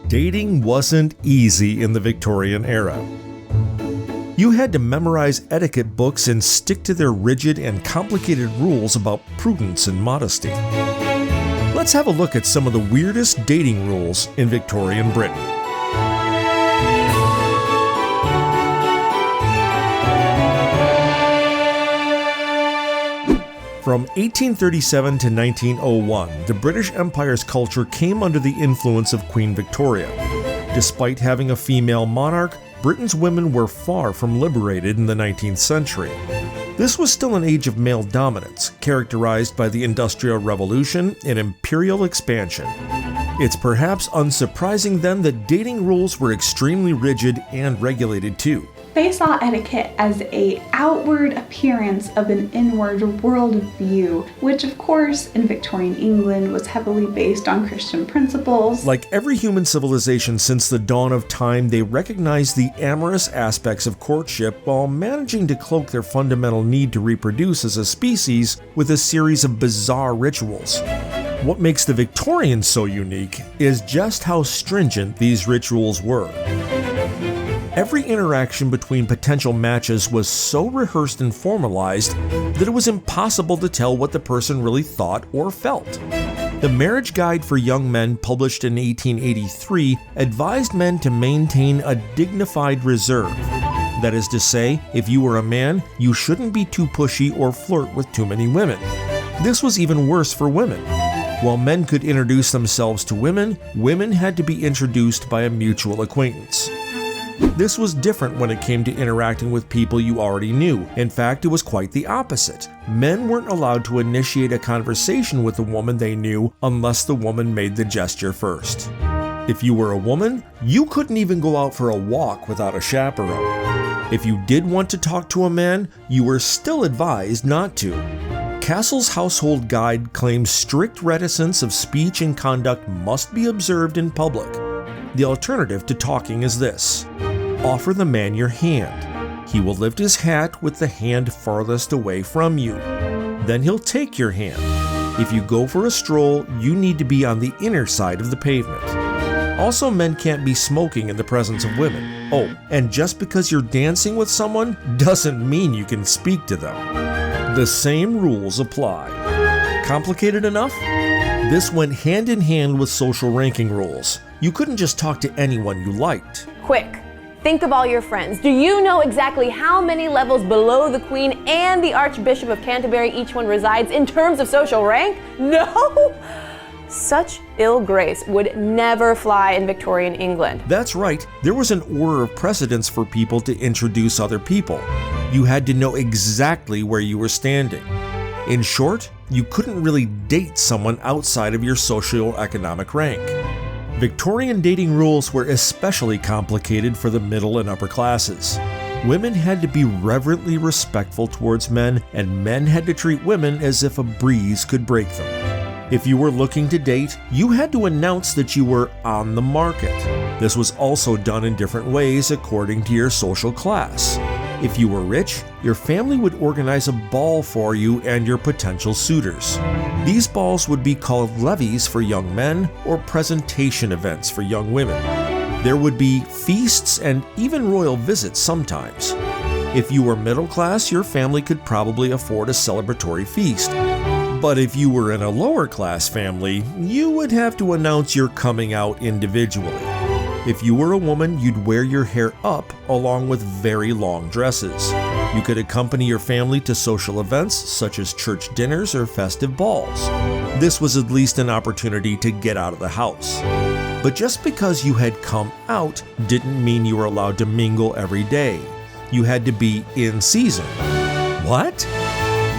Dating wasn't easy in the Victorian era. You had to memorize etiquette books and stick to their rigid and complicated rules about prudence and modesty. Let's have a look at some of the weirdest dating rules in Victorian Britain. From 1837 to 1901, the British Empire's culture came under the influence of Queen Victoria. Despite having a female monarch, Britain's women were far from liberated in the 19th century. This was still an age of male dominance, characterized by the Industrial Revolution and imperial expansion. It's perhaps unsurprising then that dating rules were extremely rigid and regulated too. They saw etiquette as an outward appearance of an inward worldview, which of course in Victorian England was heavily based on Christian principles. Like every human civilization since the dawn of time, they recognized the amorous aspects of courtship while managing to cloak their fundamental need to reproduce as a species with a series of bizarre rituals. What makes the Victorians so unique is just how stringent these rituals were. Every interaction between potential matches was so rehearsed and formalized that it was impossible to tell what the person really thought or felt. The Marriage Guide for Young Men, published in 1883, advised men to maintain a dignified reserve. That is to say, if you were a man, you shouldn't be too pushy or flirt with too many women. This was even worse for women. While men could introduce themselves to women, women had to be introduced by a mutual acquaintance. This was different when it came to interacting with people you already knew. In fact, it was quite the opposite. Men weren't allowed to initiate a conversation with a woman they knew unless the woman made the gesture first. If you were a woman, you couldn't even go out for a walk without a chaperone. If you did want to talk to a man, you were still advised not to. Castle's Household Guide claims strict reticence of speech and conduct must be observed in public. The alternative to talking is this: offer the man your hand. He will lift his hat with the hand farthest away from you. Then he'll take your hand. If you go for a stroll, you need to be on the inner side of the pavement. Also, men can't be smoking in the presence of women. Oh, and just because you're dancing with someone doesn't mean you can speak to them. The same rules apply. Complicated enough? This went hand in hand with social ranking rules. You couldn't just talk to anyone you liked. Quick, think of all your friends. Do you know exactly how many levels below the Queen and the Archbishop of Canterbury each one resides in terms of social rank? No! Such ill grace would never fly in Victorian England. That's right, there was an order of precedence for people to introduce other people. You had to know exactly where you were standing. In short, you couldn't really date someone outside of your socio-economic rank. Victorian dating rules were especially complicated for the middle and upper classes. Women had to be reverently respectful towards men, and men had to treat women as if a breeze could break them. If you were looking to date, you had to announce that you were on the market. This was also done in different ways according to your social class. If you were rich, your family would organize a ball for you and your potential suitors. These balls would be called levees for young men or presentation events for young women. There would be feasts and even royal visits sometimes. If you were middle class, your family could probably afford a celebratory feast. But if you were in a lower class family, you would have to announce your coming out individually. If you were a woman, you'd wear your hair up along with very long dresses. You could accompany your family to social events such as church dinners or festive balls. This was at least an opportunity to get out of the house. But just because you had come out didn't mean you were allowed to mingle every day. You had to be in season. What?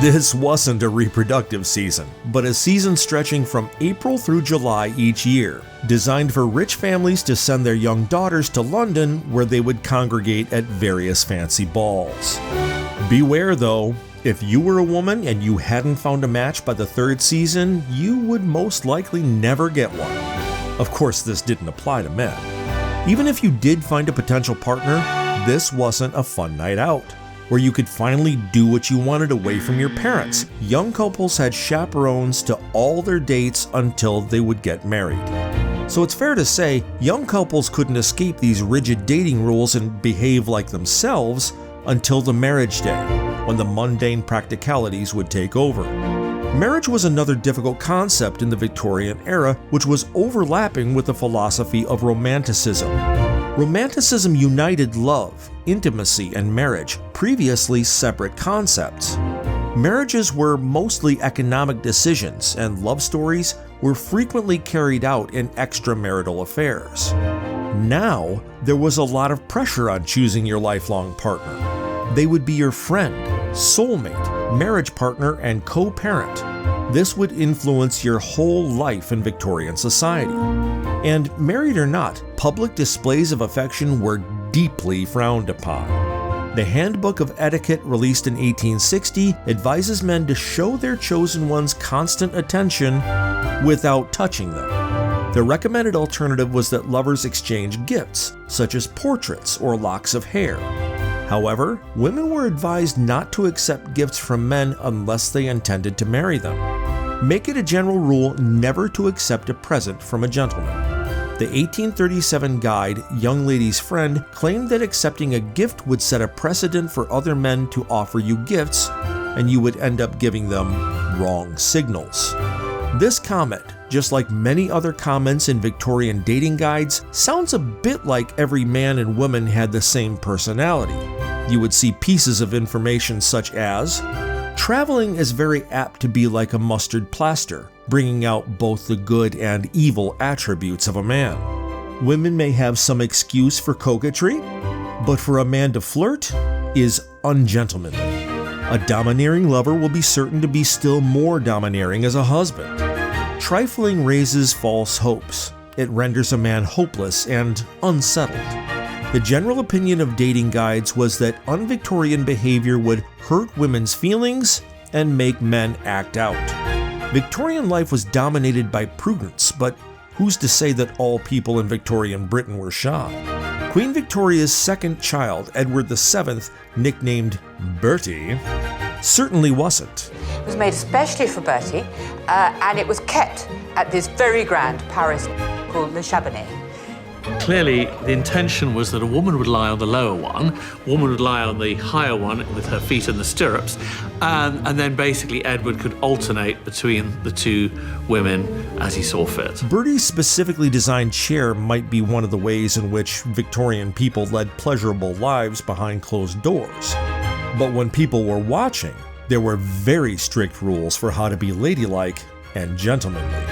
This wasn't a reproductive season, but a season stretching from April through July each year, designed for rich families to send their young daughters to London where they would congregate at various fancy balls. Beware though, if you were a woman and you hadn't found a match by the third season, you would most likely never get one. Of course, this didn't apply to men. Even if you did find a potential partner, this wasn't a fun night out, where you could finally do what you wanted away from your parents. Young couples had chaperones to all their dates until they would get married. So it's fair to say young couples couldn't escape these rigid dating rules and behave like themselves until the marriage day, when the mundane practicalities would take over. Marriage was another difficult concept in the Victorian era, which was overlapping with the philosophy of Romanticism. Romanticism united love, intimacy, and marriage, previously separate concepts. Marriages were mostly economic decisions, and love stories were frequently carried out in extramarital affairs. Now, there was a lot of pressure on choosing your lifelong partner. They would be your friend, soulmate, marriage partner, and co-parent. This would influence your whole life in Victorian society. And married or not, public displays of affection were deeply frowned upon. The Handbook of Etiquette, released in 1860, advises men to show their chosen ones constant attention without touching them. The recommended alternative was that lovers exchange gifts, such as portraits or locks of hair. However, women were advised not to accept gifts from men unless they intended to marry them. Make it a general rule never to accept a present from a gentleman. The 1837 guide, Young Lady's Friend, claimed that accepting a gift would set a precedent for other men to offer you gifts, and you would end up giving them wrong signals. This comment, just like many other comments in Victorian dating guides, sounds a bit like every man and woman had the same personality. You would see pieces of information such as, traveling is very apt to be like a mustard plaster, bringing out both the good and evil attributes of a man. Women may have some excuse for coquetry, but for a man to flirt is ungentlemanly. A domineering lover will be certain to be still more domineering as a husband. Trifling raises false hopes. It renders a man hopeless and unsettled. The general opinion of dating guides was that un-Victorian behavior would hurt women's feelings and make men act out. Victorian life was dominated by prudence, but who's to say that all people in Victorian Britain were shy? Queen Victoria's second child, Edward VII, nicknamed Bertie, certainly wasn't. It was made especially for Bertie, and it was kept at this very grand Paris called Le Chabanais. Clearly, the intention was that a woman would lie on the lower one, a woman would lie on the higher one with her feet in the stirrups, and then basically Edward could alternate between the two women as he saw fit. Bertie's specifically designed chair might be one of the ways in which Victorian people led pleasurable lives behind closed doors. But when people were watching, there were very strict rules for how to be ladylike and gentlemanly.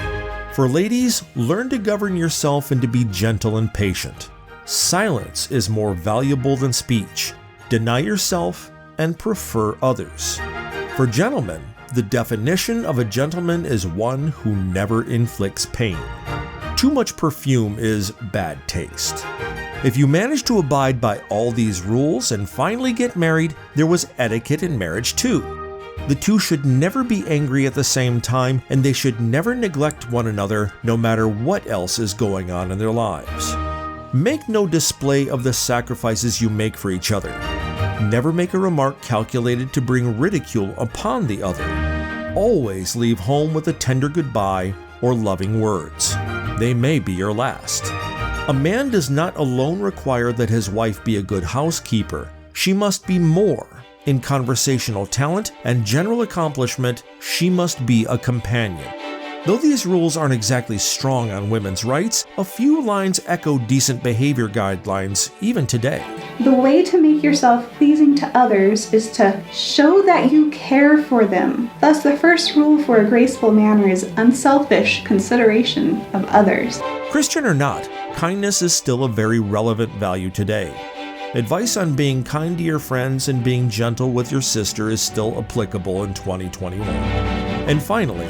For ladies, learn to govern yourself and to be gentle and patient. Silence is more valuable than speech. Deny yourself and prefer others. For gentlemen, the definition of a gentleman is one who never inflicts pain. Too much perfume is bad taste. If you manage to abide by all these rules and finally get married, there was etiquette in marriage too. The two should never be angry at the same time, and they should never neglect one another no matter what else is going on in their lives. Make no display of the sacrifices you make for each other. Never make a remark calculated to bring ridicule upon the other. Always leave home with a tender goodbye or loving words. They may be your last. A man does not alone require that his wife be a good housekeeper. She must be more. In conversational talent and general accomplishment, she must be a companion. Though these rules aren't exactly strong on women's rights, a few lines echo decent behavior guidelines even today. The way to make yourself pleasing to others is to show that you care for them. Thus, the first rule for a graceful manner is unselfish consideration of others. Christian or not, kindness is still a very relevant value today. Advice on being kind to your friends and being gentle with your sister is still applicable in 2021. And finally,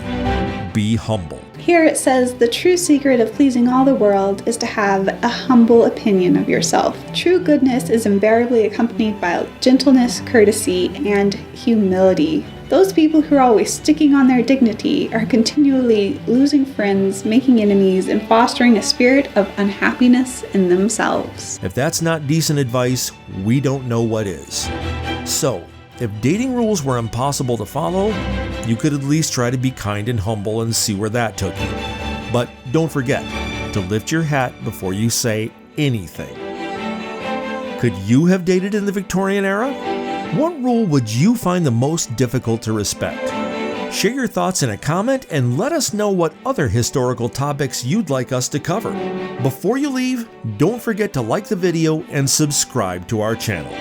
be humble. Here it says, the true secret of pleasing all the world is to have a humble opinion of yourself. True goodness is invariably accompanied by gentleness, courtesy, and humility. Those people who are always sticking on their dignity are continually losing friends, making enemies, and fostering a spirit of unhappiness in themselves. If that's not decent advice, we don't know what is. So, if dating rules were impossible to follow, you could at least try to be kind and humble and see where that took you. But don't forget, to lift your hat before you say anything. Could you have dated in the Victorian era? What rule would you find the most difficult to respect? Share your thoughts in a comment and let us know what other historical topics you'd like us to cover. Before you leave, don't forget to like the video and subscribe to our channel.